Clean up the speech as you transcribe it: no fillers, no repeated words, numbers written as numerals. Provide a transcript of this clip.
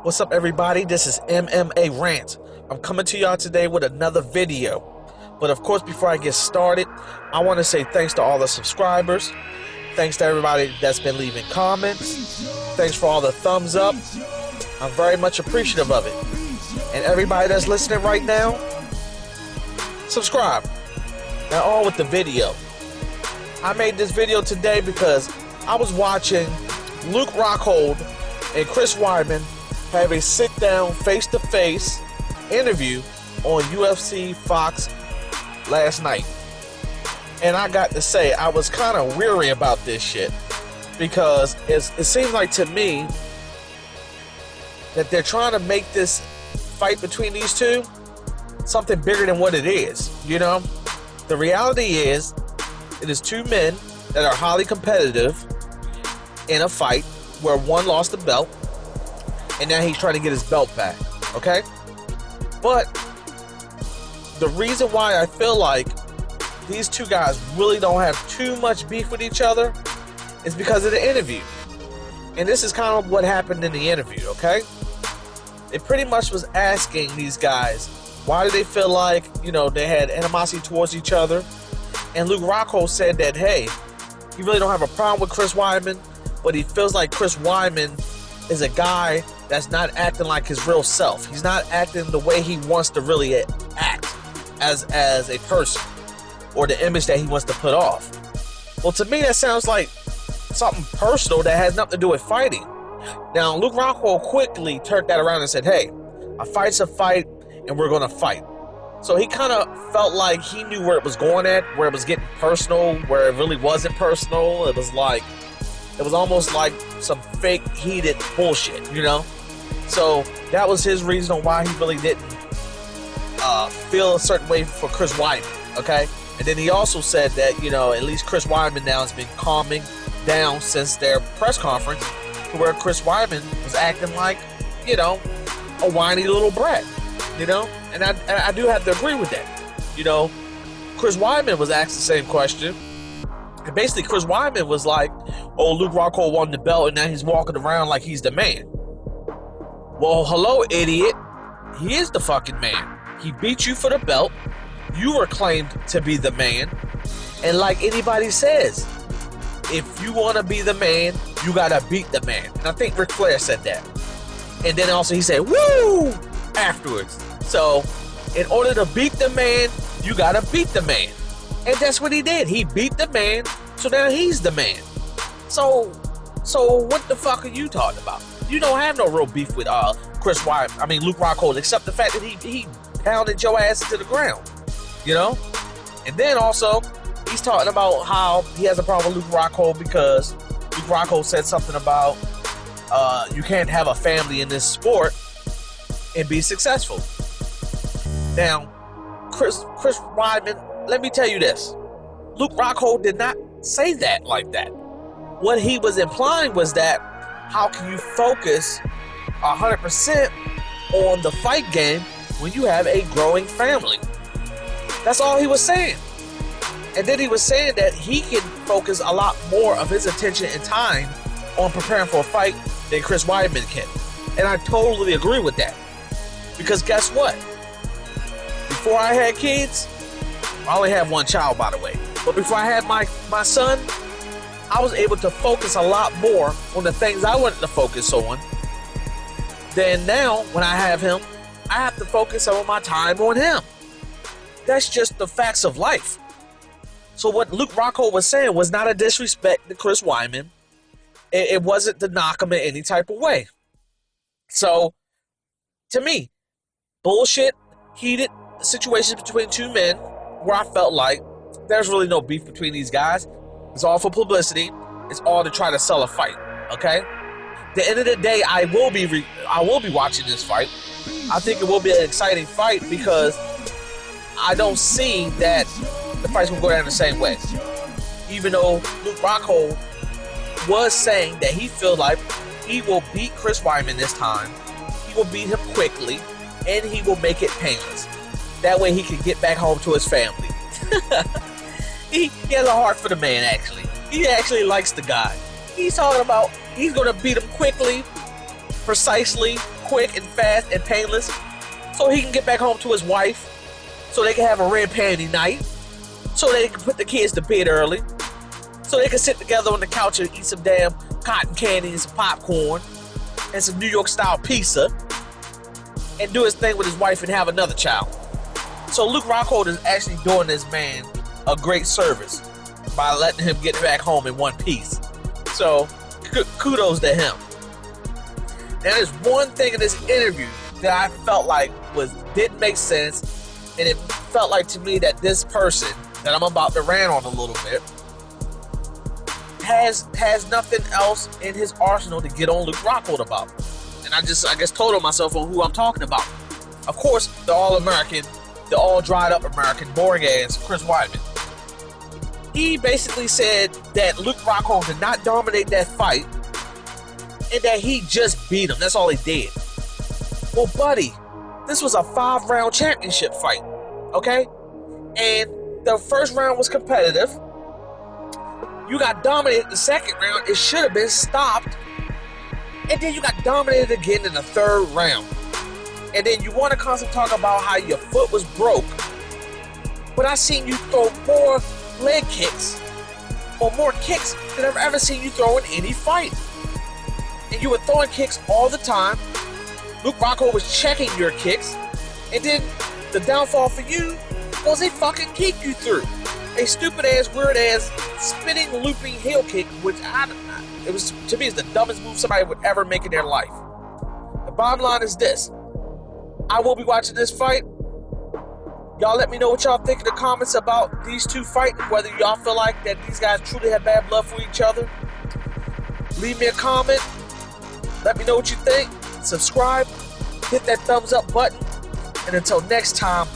What's up, everybody? This is MMA Rant. I'm coming to y'all today with another video. But of course, before I get started, I want to say thanks to all the subscribers. Thanks to everybody that's been leaving comments. Thanks for all the thumbs up. I'm very much appreciative of it. And everybody that's listening right now, subscribe. Now on with the video. I made this video today because I was watching Luke Rockhold and Chris Weidman have a sit-down, face-to-face interview on UFC Fox last night. And I got to say, I was kind of weary about this shit because it seems like to me that they're trying to make this fight between these two something bigger than what it is, you know? The reality is, it is two men that are highly competitive in a fight where one lost the belt and now he's trying to get his belt back, okay? But the reason why I feel like these two guys really don't have too much beef with each other is because of the interview. And this is kind of what happened in the interview, okay? It pretty much was asking these guys, why do they feel like, you know, they had animosity towards each other? And Luke Rockhold said that, hey, he really don't have a problem with Chris Weidman, but he feels like Chris Weidman is a guy that's not acting like his real self. He's not acting the way he wants to really act as a person, or the image that he wants to put off. Well, to me, that sounds like something personal that has nothing to do with fighting. Now, Luke Rockhold quickly turned that around and said, hey, a fight's a fight, and we're going to fight. So he kind of felt like he knew where it was going at, where it was getting personal, where it really wasn't personal. It was almost like some fake heated bullshit, you know? So that was his reason why he really didn't feel a certain way for Chris Weidman, okay? And then he also said that, you know, at least Chris Weidman now has been calming down since their press conference, to where Chris Weidman was acting like, you know, a whiny little brat, you know? And I do have to agree with that. You know, Chris Weidman was asked the same question. And basically, Chris Weidman was like, oh, Luke Rockhold won the belt, and now he's walking around like he's the man. Well, hello, idiot. He is the fucking man. He beat you for the belt. You were claimed to be the man. And like anybody says, if you want to be the man, you got to beat the man. And I think Ric Flair said that. And then also he said, woo, afterwards. So, in order to beat the man, you got to beat the man. And that's what he did. He beat the man, so now he's the man. So what the fuck are you talking about? You don't have no real beef with Luke Rockhold, except the fact that he pounded your ass into the ground, you know? And then also, he's talking about how he has a problem with Luke Rockhold because Luke Rockhold said something about you can't have a family in this sport and be successful. Now, Chris Weidman, let me tell you this. Luke Rockhold did not say that like that. What he was implying was that how can you focus 100% on the fight game when you have a growing family? That's all he was saying. And then he was saying that he can focus a lot more of his attention and time on preparing for a fight than Chris Weidman can. And I totally agree with that. Because guess what? Before I had kids, I only had one child, by the way. But before I had my son, I was able to focus a lot more on the things I wanted to focus on. Then now, when I have him, I have to focus some of my time on him. That's just the facts of life. So what Luke Rockhold was saying was not a disrespect to Chris Weidman. It wasn't to knock him in any type of way. So, to me, bullshit, heated situations between two men where I felt like there's really no beef between these guys. It's all for publicity. It's all to try to sell a fight, okay? At the end of the day, I will be watching this fight. I think it will be an exciting fight because I don't see that the fight's gonna go down the same way. Even though Luke Rockhold was saying that he feels like he will beat Chris Weidman this time. He will beat him quickly, and he will make it painless. That way he can get back home to his family. He has a heart for the man, actually. He actually likes the guy. He's talking about he's going to beat him quickly, precisely, quick and fast and painless so he can get back home to his wife, so they can have a red panty night, so they can put the kids to bed early, so they can sit together on the couch and eat some damn cotton candy and some popcorn and some New York style pizza and do his thing with his wife and have another child. So Luke Rockhold is actually doing this man a great service by letting him get back home in one piece. So kudos to him. Now there's one thing in this interview that I felt like didn't make sense, and it felt like to me that this person that I'm about to rant on a little bit has nothing else in his arsenal to get on Luke Rockhold about. And I guess told myself on who I'm talking about. Of course, the all-American, the all-dried up American, boring ass Chris Weidman. He basically said that Luke Rockhold did not dominate that fight and that he just beat him. That's all he did. Well, buddy, this was a 5-round championship fight, okay? And the first round was competitive. You got dominated the second round. It should have been stopped. And then you got dominated again in the third round. And then you want to constantly talk about how your foot was broke. But I seen you throw more leg kicks or more kicks than I've ever seen you throw in any fight. And you were throwing kicks all the time. Luke Rockhold was checking your kicks. And then the downfall for you was a fucking kick you threw. A stupid ass, weird ass, spinning, looping heel kick, which it was, to me, is the dumbest move somebody would ever make in their life. The bottom line is this. I will be watching this fight. Y'all let me know what y'all think in the comments about these two fighting, whether y'all feel like that these guys truly have bad blood for each other. Leave me a comment. Let me know what you think. Subscribe. Hit that thumbs up button. And until next time,